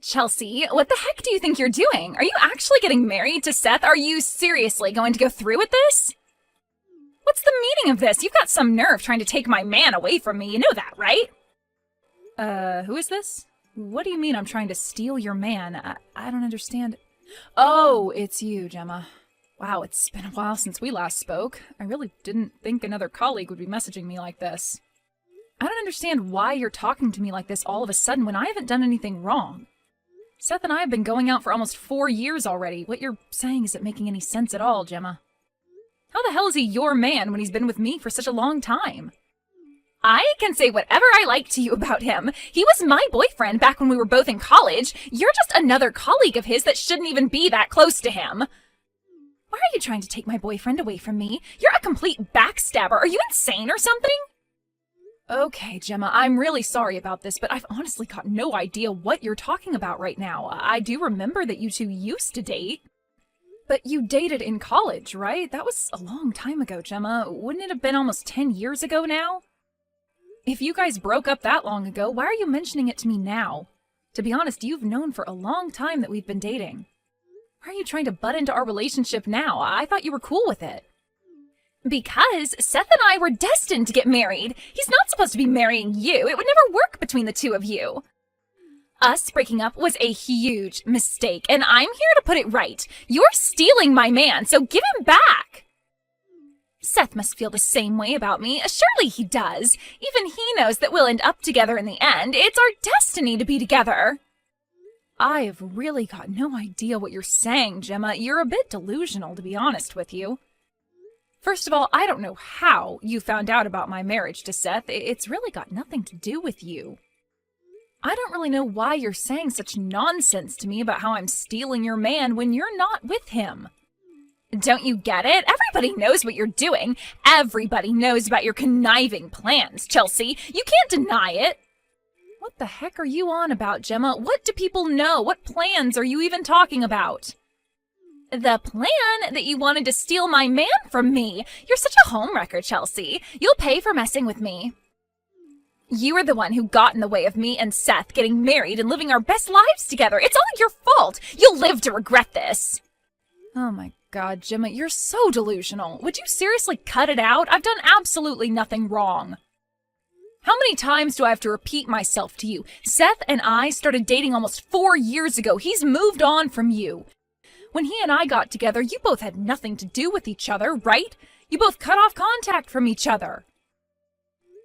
Chelsea, what the heck do you think you're doing? Are you actually getting married to Seth? Are you seriously going to go through with this? What's the meaning of this? You've got some nerve trying to take my man away from me. You know that, right? Who is this? What do you mean I'm trying to steal your man? I don't understand. Oh, it's you, Gemma. Wow, it's been a while since we last spoke. I really didn't think another colleague would be messaging me like this. I don't understand why you're talking to me like this all of a sudden when I haven't done anything wrong. Seth and I have been going out for almost 4 years already. What you're saying isn't making any sense at all, Gemma. How the hell is he your man when he's been with me for such a long time? I can say whatever I like to you about him. He was my boyfriend back when we were both in college. You're just another colleague of his that shouldn't even be that close to him. Why are you trying to take my boyfriend away from me? You're a complete backstabber. Are you insane or something? Okay, Gemma, I'm really sorry about this, but I've honestly got no idea what you're talking about right now. I do remember that you two used to date. But you dated in college, right? That was a long time ago, Gemma. Wouldn't it have been almost 10 years ago now? If you guys broke up that long ago, why are you mentioning it to me now? To be honest, you've known for a long time that we've been dating. Why are you trying to butt into our relationship now? I thought you were cool with it. Because Seth and I were destined to get married. He's not supposed to be marrying you. It would never work between the two of you. Us breaking up was a huge mistake, and I'm here to put it right. You're stealing my man, so give him back. Seth must feel the same way about me. Surely he does. Even he knows that we'll end up together in the end. It's our destiny to be together. I have really got no idea what you're saying, Gemma. You're a bit delusional, to be honest with you. First of all, I don't know how you found out about my marriage to Seth. It's really got nothing to do with you. I don't really know why you're saying such nonsense to me about how I'm stealing your man when you're not with him. Don't you get it? Everybody knows what you're doing. Everybody knows about your conniving plans, Chelsea. You can't deny it. What the heck are you on about, Gemma? What do people know? What plans are you even talking about? The plan that you wanted to steal my man from me. You're such a homewrecker, Chelsea. You'll pay for messing with me. You are the one who got in the way of me and Seth getting married and living our best lives together. It's all your fault. You'll live to regret this. Oh my God, Gemma, you're so delusional. Would you seriously cut it out? I've done absolutely nothing wrong. How many times do I have to repeat myself to you? Seth and I started dating almost 4 years ago. He's moved on from you. When he and I got together, you both had nothing to do with each other, right? You both cut off contact from each other.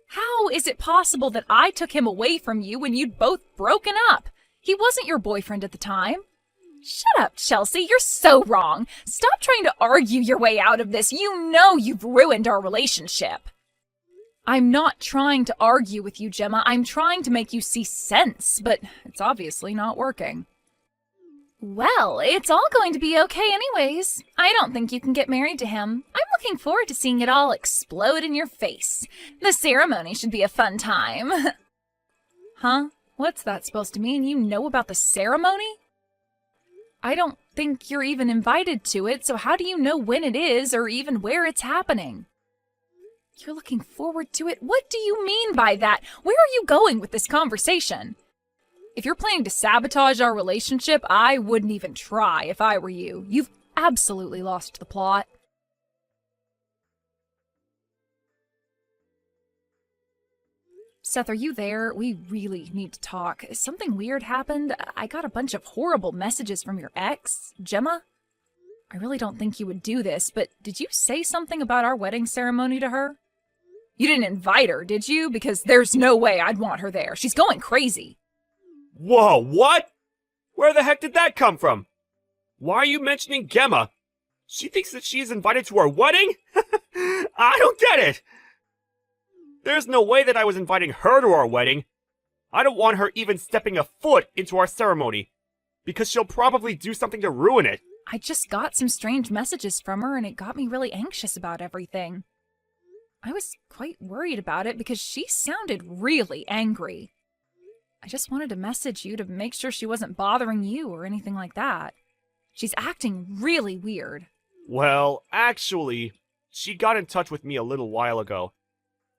How is it possible that I took him away from you when you'd both broken up? He wasn't your boyfriend at the time. Shut up, Chelsea. You're so wrong. Stop trying to argue your way out of this. You know you've ruined our relationship. I'm not trying to argue with you, Gemma. I'm trying to make you see sense, but it's obviously not working. Well, it's all going to be okay anyways. I don't think you can get married to him. I'm looking forward to seeing it all explode in your face. The ceremony should be a fun time. Huh? What's that supposed to mean? You know about the ceremony? I don't think you're even invited to it, so how do you know when it is or even where it's happening? You're looking forward to it? What do you mean by that? Where are you going with this conversation? If you're planning to sabotage our relationship, I wouldn't even try if I were you. You've absolutely lost the plot. Seth, are you there? We really need to talk. Something weird happened. I got a bunch of horrible messages from your ex, Gemma. I really don't think you would do this, but did you say something about our wedding ceremony to her? You didn't invite her, did you? Because there's no way I'd want her there. She's going crazy. Whoa, what? Where the heck did that come from? Why are you mentioning Gemma? She thinks that she's invited to our wedding? I don't get it! There's no way that I was inviting her to our wedding. I don't want her even stepping a foot into our ceremony, because she'll probably do something to ruin it. I just got some strange messages from her and it got me really anxious about everything. I was quite worried about it because she sounded really angry. I just wanted to message you to make sure she wasn't bothering you or anything like that. She's acting really weird. Well, actually, she got in touch with me a little while ago.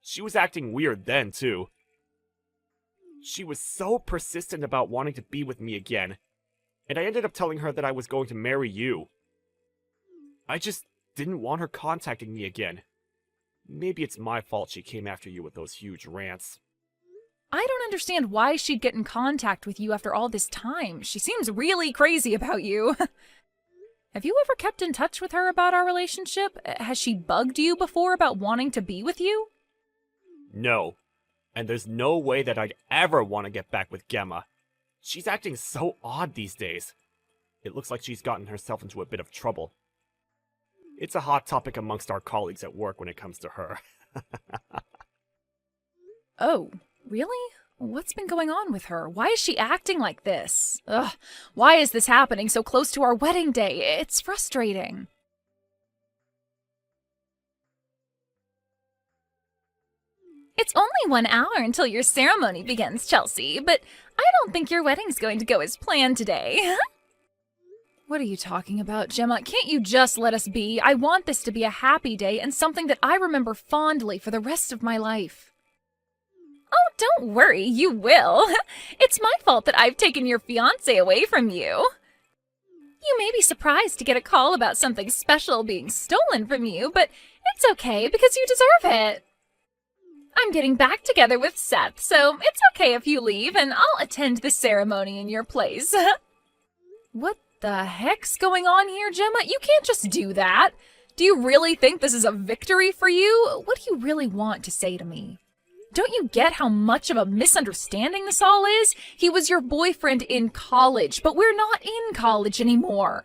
She was acting weird then, too. She was so persistent about wanting to be with me again, and I ended up telling her that I was going to marry you. I just didn't want her contacting me again. Maybe it's my fault she came after you with those huge rants. I don't understand why she'd get in contact with you after all this time. She seems really crazy about you. Have you ever kept in touch with her about our relationship? Has she bugged you before about wanting to be with you? No. And there's no way that I'd ever want to get back with Gemma. She's acting so odd these days. It looks like she's gotten herself into a bit of trouble. It's a hot topic amongst our colleagues at work when it comes to her. Oh, really? What's been going on with her? Why is she acting like this? Ugh, why is this happening so close to our wedding day? It's frustrating. It's only 1 hour until your ceremony begins, Chelsea, but I don't think your wedding's going to go as planned today. What are you talking about, Gemma? Can't you just let us be? I want this to be a happy day and something that I remember fondly for the rest of my life. Oh, don't worry, you will. It's my fault that I've taken your fiancé away from you. You may be surprised to get a call about something special being stolen from you, but it's okay because you deserve it. I'm getting back together with Seth, so it's okay if you leave, and I'll attend the ceremony in your place. What the heck's going on here, Gemma? You can't just do that. Do you really think this is a victory for you? What do you really want to say to me? Don't you get how much of a misunderstanding this all is? He was your boyfriend in college, but we're not in college anymore.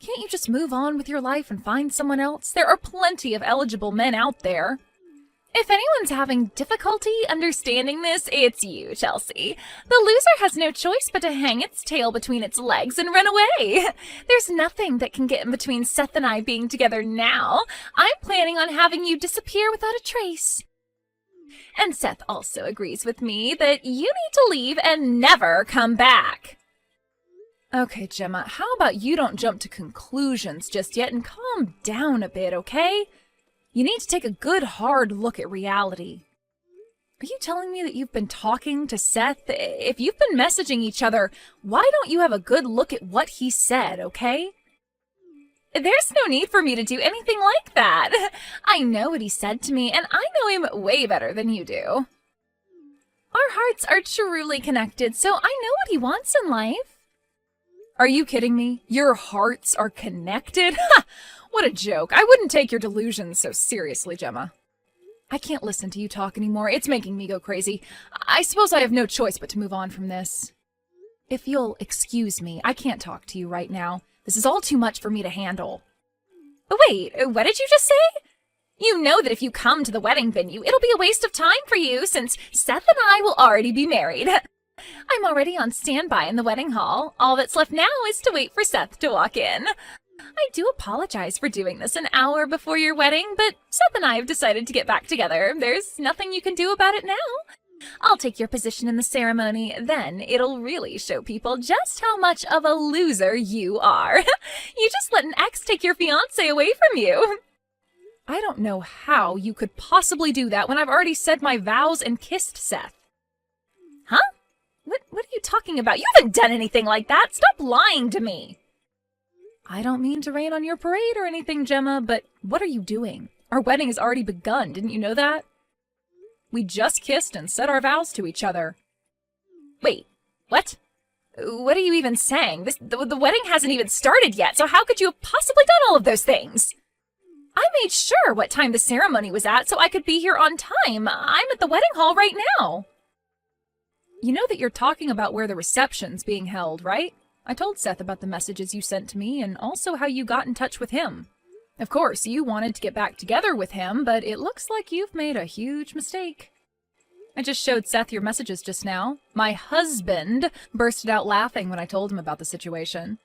Can't you just move on with your life and find someone else? There are plenty of eligible men out there. If anyone's having difficulty understanding this, it's you, Chelsea. The loser has no choice but to hang its tail between its legs and run away. There's nothing that can get in between Seth and I being together now. I'm planning on having you disappear without a trace. And Seth also agrees with me that you need to leave and never come back. Okay, Gemma, how about you don't jump to conclusions just yet and calm down a bit, okay? You need to take a good, hard look at reality. Are you telling me that you've been talking to Seth? If you've been messaging each other, why don't you have a good look at what he said, okay? There's no need for me to do anything like that. I know what he said to me, and I know him way better than you do. Our hearts are truly connected, so I know what he wants in life. Are you kidding me? Your hearts are connected? Ha! What a joke. I wouldn't take your delusions so seriously, Gemma. I can't listen to you talk anymore. It's making me go crazy. I suppose I have no choice but to move on from this. If you'll excuse me, I can't talk to you right now. This is all too much for me to handle. Wait, what did you just say? You know that if you come to the wedding venue, it'll be a waste of time for you since Seth and I will already be married. I'm already on standby in the wedding hall. All that's left now is to wait for Seth to walk in. I do apologize for doing this an hour before your wedding, but Seth and I have decided to get back together. There's nothing you can do about it now. I'll take your position in the ceremony, then it'll really show people just how much of a loser you are. You just let an ex take your fiancé away from you. I don't know how you could possibly do that when I've already said my vows and kissed Seth. Huh? What are you talking about? You haven't done anything like that. Stop lying to me. I don't mean to rain on your parade or anything, Gemma, but what are you doing? Our wedding has already begun, didn't you know that? We just kissed and said our vows to each other. Wait, what? What are you even saying? The wedding hasn't even started yet, so how could you have possibly done all of those things? I made sure what time the ceremony was at so I could be here on time. I'm at the wedding hall right now. You know that you're talking about where the reception's being held, right? I told Seth about the messages you sent to me and also how you got in touch with him. Of course, you wanted to get back together with him, but it looks like you've made a huge mistake. I just showed Seth your messages just now. My husband bursted out laughing when I told him about the situation.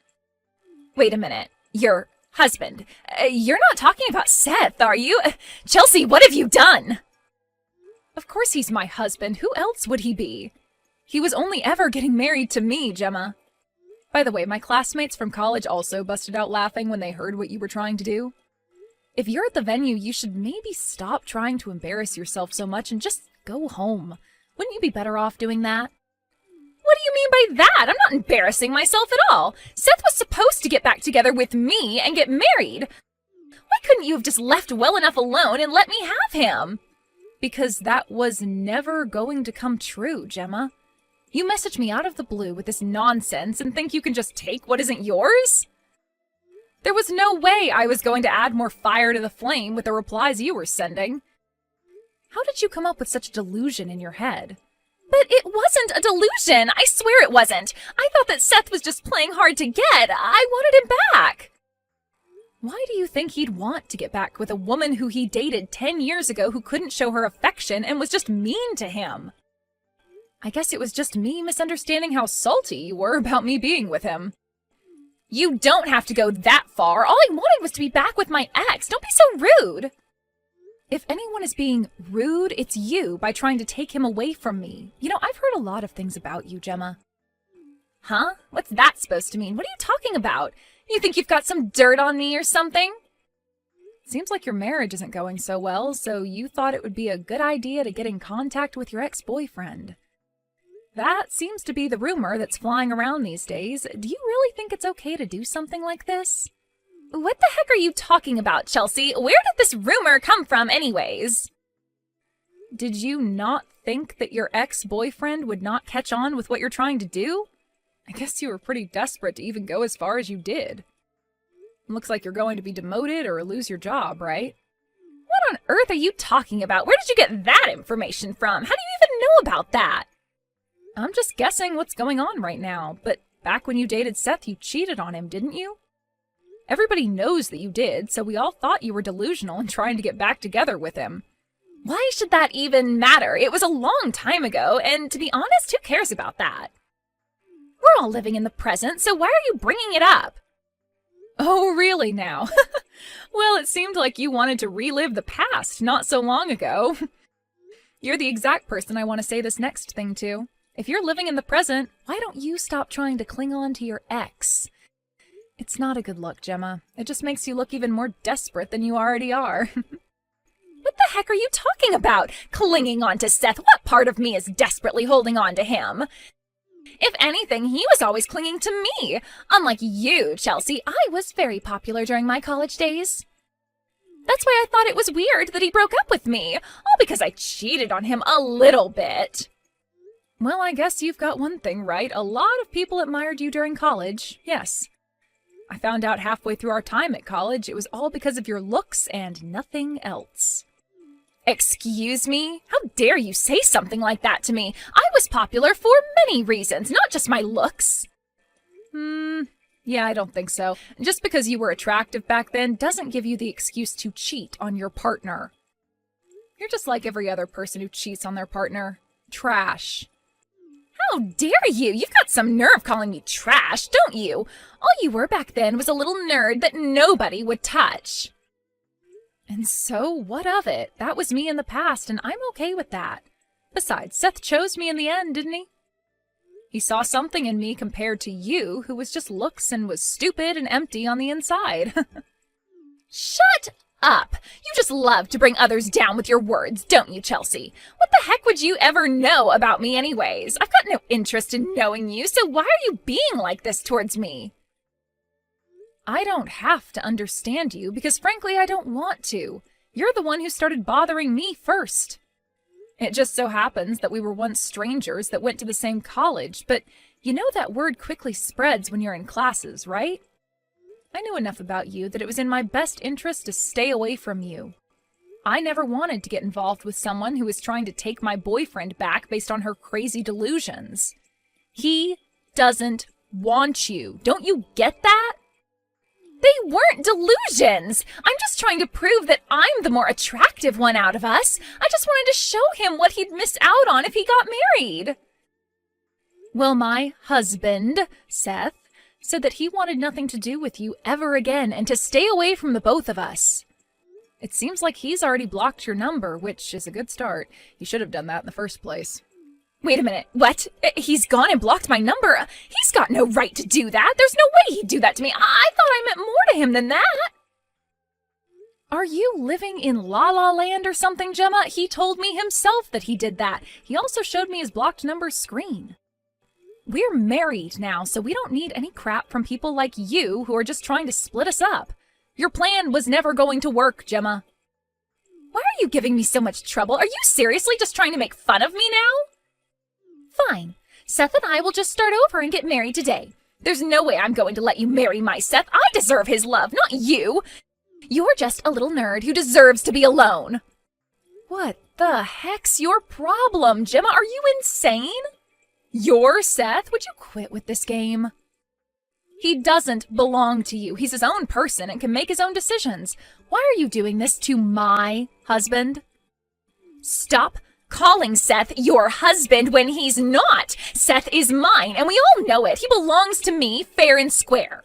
Wait a minute. Your husband? You're not talking about Seth, are you? Chelsea, what have you done? Of course he's my husband. Who else would he be? He was only ever getting married to me, Gemma. By the way, my classmates from college also busted out laughing when they heard what you were trying to do. If you're at the venue, you should maybe stop trying to embarrass yourself so much and just go home. Wouldn't you be better off doing that? What do you mean by that? I'm not embarrassing myself at all. Seth was supposed to get back together with me and get married. Why couldn't you have just left well enough alone and let me have him? Because that was never going to come true, Gemma. You message me out of the blue with this nonsense and think you can just take what isn't yours? There was no way I was going to add more fire to the flame with the replies you were sending. How did you come up with such a delusion in your head? But it wasn't a delusion. I swear it wasn't. I thought that Seth was just playing hard to get. I wanted him back. Why do you think he'd want to get back with a woman who he dated 10 years ago who couldn't show her affection and was just mean to him? I guess it was just me misunderstanding how salty you were about me being with him. You don't have to go that far. All I wanted was to be back with my ex. Don't be so rude. If anyone is being rude, it's you by trying to take him away from me. You know, I've heard a lot of things about you, Gemma. Huh? What's that supposed to mean? What are you talking about? You think you've got some dirt on me or something? Seems like your marriage isn't going so well, so you thought it would be a good idea to get in contact with your ex-boyfriend. That seems to be the rumor that's flying around these days. Do you really think it's okay to do something like this? What the heck are you talking about, Chelsea? Where did this rumor come from anyways? Did you not think that your ex-boyfriend would not catch on with what you're trying to do? I guess you were pretty desperate to even go as far as you did. Looks like you're going to be demoted or lose your job, right? What on earth are you talking about? Where did you get that information from? How do you even know about that? I'm just guessing what's going on right now, but back when you dated Seth, you cheated on him, didn't you? Everybody knows that you did, so we all thought you were delusional and trying to get back together with him. Why should that even matter? It was a long time ago, and to be honest, who cares about that? We're all living in the present, so why are you bringing it up? Oh, really now? Well, it seemed like you wanted to relive the past not so long ago. You're the exact person I want to say this next thing to. If you're living in the present, why don't you stop trying to cling on to your ex? It's not a good look, Gemma. It just makes you look even more desperate than you already are. What the heck are you talking about? Clinging on to Seth? What part of me is desperately holding on to him? If anything, he was always clinging to me. Unlike you, Chelsea, I was very popular during my college days. That's why I thought it was weird that he broke up with me, all because I cheated on him a little bit. Well, I guess you've got one thing right. A lot of people admired you during college, yes. I found out halfway through our time at college it was all because of your looks and nothing else. Excuse me? How dare you say something like that to me? I was popular for many reasons, not just my looks. Yeah, I don't think so. Just because you were attractive back then doesn't give you the excuse to cheat on your partner. You're just like every other person who cheats on their partner. Trash. How dare you? You've got some nerve calling me trash, don't you? All you were back then was a little nerd that nobody would touch. And so, what of it? That was me in the past, and I'm okay with that. Besides, Seth chose me in the end, didn't he? He saw something in me compared to you, who was just looks and was stupid and empty on the inside. Shut up! You just love to bring others down with your words, don't you, Chelsea? What the heck would you ever know about me anyways? I've got no interest in knowing you, so why are you being like this towards me? I don't have to understand you because, frankly, I don't want to. You're the one who started bothering me first. It just so happens that we were once strangers that went to the same college, but you know that word quickly spreads when you're in classes, right? I knew enough about you that it was in my best interest to stay away from you. I never wanted to get involved with someone who was trying to take my boyfriend back based on her crazy delusions. He doesn't want you. Don't you get that? They weren't delusions. I'm just trying to prove that I'm the more attractive one out of us. I just wanted to show him what he'd miss out on if he got married. Well, my husband, Seth, said that he wanted nothing to do with you ever again and to stay away from the both of us. It seems like he's already blocked your number, which is a good start. He should have done that in the first place. Wait a minute, what? He's gone and blocked my number? He's got no right to do that. There's no way he'd do that to me. I thought I meant more to him than that. Are you living in La La Land or something, Gemma? He told me himself that he did that. He also showed me his blocked number screen. We're married now, so we don't need any crap from people like you who are just trying to split us up. Your plan was never going to work, Gemma. Why are you giving me so much trouble? Are you seriously just trying to make fun of me now? Fine. Seth and I will just start over and get married today. There's no way I'm going to let you marry my Seth. I deserve his love, not you. You're just a little nerd who deserves to be alone. What the heck's your problem, Gemma? Are you insane? You're Seth? Would you quit with this game? He doesn't belong to you. He's his own person and can make his own decisions. Why are you doing this to my husband? Stop calling Seth your husband when he's not. Seth is mine, and we all know it. He belongs to me fair and square.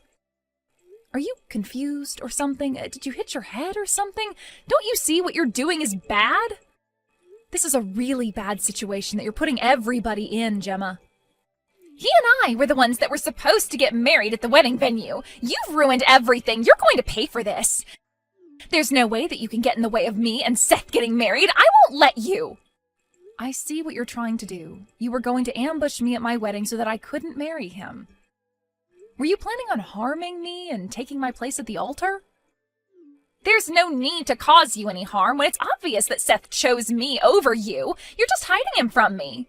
Are you confused or something? Did you hit your head or something? Don't you see what you're doing is bad? This is a really bad situation that you're putting everybody in, Gemma. He and I were the ones that were supposed to get married at the wedding venue. You've ruined everything. You're going to pay for this. There's no way that you can get in the way of me and Seth getting married. I won't let you. I see what you're trying to do. You were going to ambush me at my wedding so that I couldn't marry him. Were you planning on harming me and taking my place at the altar? There's no need to cause you any harm when it's obvious that Seth chose me over you. You're just hiding him from me.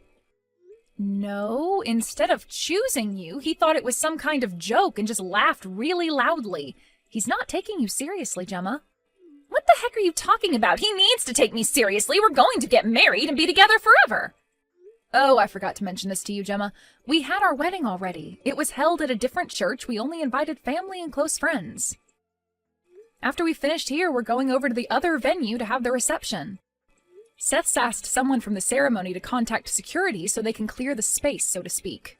No, instead of choosing you, he thought it was some kind of joke and just laughed really loudly. He's not taking you seriously, Gemma. What the heck are you talking about? He needs to take me seriously. We're going to get married and be together forever. Oh, I forgot to mention this to you, Gemma. We had our wedding already. It was held at a different church. We only invited family and close friends. After we finished here, we're going over to the other venue to have the reception. Seth's asked someone from the ceremony to contact security so they can clear the space, so to speak.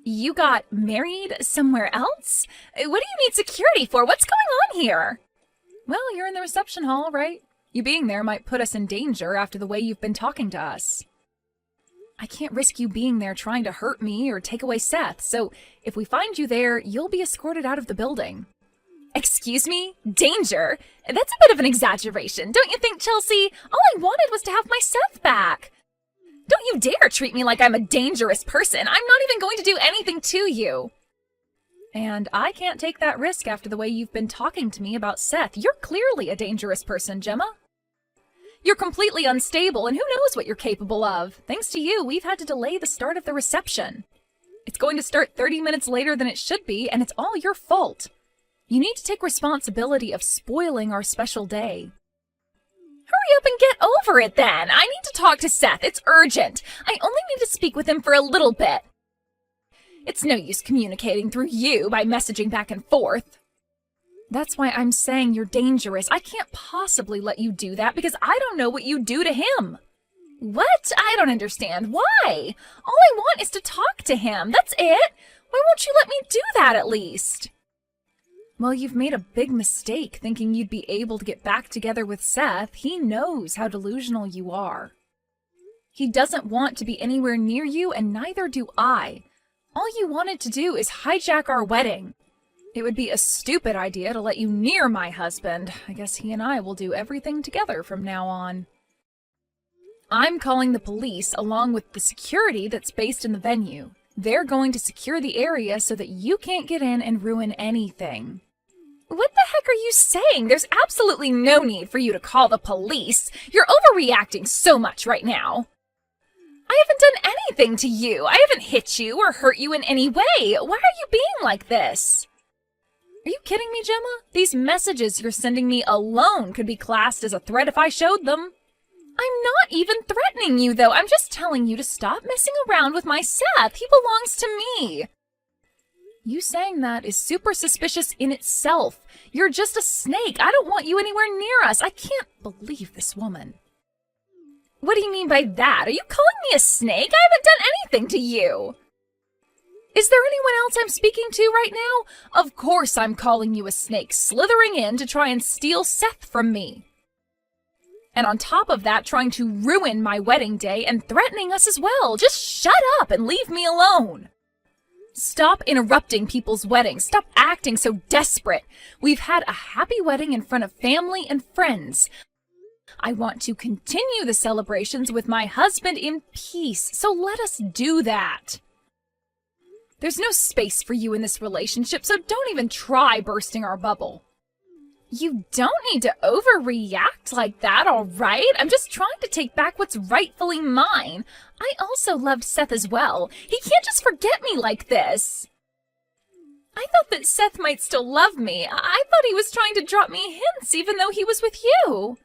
You got married somewhere else? What do you need security for? What's going on here? Well, you're in the reception hall, right? You being there might put us in danger after the way you've been talking to us. I can't risk you being there trying to hurt me or take away Seth, so if we find you there, you'll be escorted out of the building. Excuse me? Danger? That's a bit of an exaggeration, don't you think, Chelsea? All I wanted was to have my Seth back. Don't you dare treat me like I'm a dangerous person. I'm not even going to do anything to you. And I can't take that risk after the way you've been talking to me about Seth. You're clearly a dangerous person, Gemma. You're completely unstable, and who knows what you're capable of. Thanks to you, we've had to delay the start of the reception. It's going to start 30 minutes later than it should be, and it's all your fault. You need to take responsibility of spoiling our special day. Hurry up and get over it, then. I need to talk to Seth. It's urgent. I only need to speak with him for a little bit. It's no use communicating through you by messaging back and forth. That's why I'm saying you're dangerous. I can't possibly let you do that because I don't know what you'd do to him. What? I don't understand. Why? All I want is to talk to him. That's it. Why won't you let me do that at least? Well, you've made a big mistake thinking you'd be able to get back together with Seth. He knows how delusional you are. He doesn't want to be anywhere near you, and neither do I. All you wanted to do is hijack our wedding. It would be a stupid idea to let you near my husband. I guess he and I will do everything together from now on. I'm calling the police along with the security that's based in the venue. They're going to secure the area so that you can't get in and ruin anything. What the heck are you saying? There's absolutely no need for you to call the police. You're overreacting so much right now. I haven't done anything to you. I haven't hit you or hurt you in any way. Why are you being like this? Are you kidding me, Gemma? These messages you're sending me alone could be classed as a threat if I showed them. I'm not even threatening you, though. I'm just telling you to stop messing around with my Seth. He belongs to me. You saying that is super suspicious in itself. You're just a snake. I don't want you anywhere near us. I can't believe this woman. What do you mean by that? Are you calling me a snake? I haven't done anything to you. Is there anyone else I'm speaking to right now? Of course I'm calling you a snake, slithering in to try and steal Seth from me. And on top of that, trying to ruin my wedding day and threatening us as well. Just shut up and leave me alone. Stop interrupting people's weddings. Stop acting so desperate. We've had a happy wedding in front of family and friends. I want to continue the celebrations with my husband in peace, so let us do that. There's no space for you in this relationship, so don't even try bursting our bubble. You don't need to overreact like that, all right? I'm just trying to take back what's rightfully mine. I also loved Seth as well. He can't just forget me like this. I thought that Seth might still love me. I thought he was trying to drop me hints even though he was with you.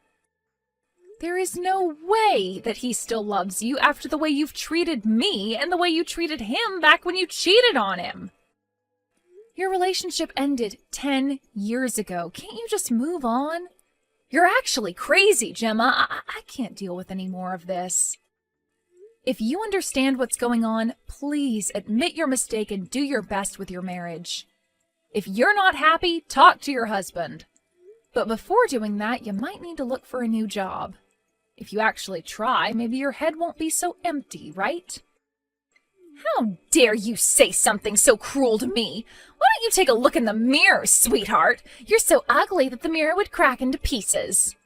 There is no way that he still loves you after the way you've treated me and the way you treated him back when you cheated on him. Your relationship ended 10 years ago. Can't you just move on? You're actually crazy, Gemma. I can't deal with any more of this. If you understand what's going on, please admit your mistake and do your best with your marriage. If you're not happy, talk to your husband. But before doing that, you might need to look for a new job. If you actually try, maybe your head won't be so empty, right? How dare you say something so cruel to me? Why don't you take a look in the mirror, sweetheart? You're so ugly that the mirror would crack into pieces.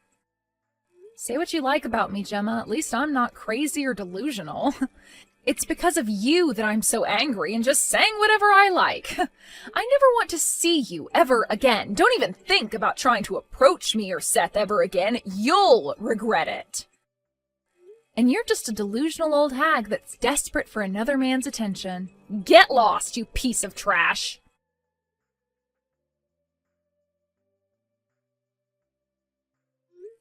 Say what you like about me, Gemma. At least I'm not crazy or delusional. It's because of you that I'm so angry and just saying whatever I like. I never want to see you ever again. Don't even think about trying to approach me or Seth ever again. You'll regret it. And you're just a delusional old hag that's desperate for another man's attention. Get lost, you piece of trash.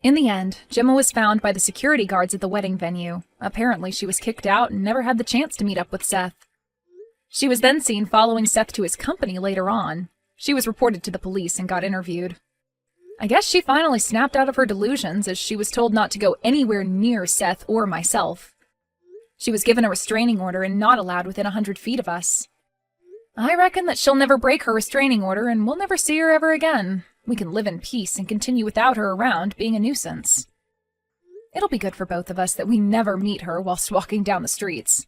In the end, Gemma was found by the security guards at the wedding venue. Apparently, she was kicked out and never had the chance to meet up with Seth. She was then seen following Seth to his company later on. She was reported to the police and got interviewed. I guess she finally snapped out of her delusions as she was told not to go anywhere near Seth or myself. She was given a restraining order and not allowed within 100 feet of us. I reckon that she'll never break her restraining order and we'll never see her ever again. We can live in peace and continue without her around being a nuisance. It'll be good for both of us that we never meet her whilst walking down the streets.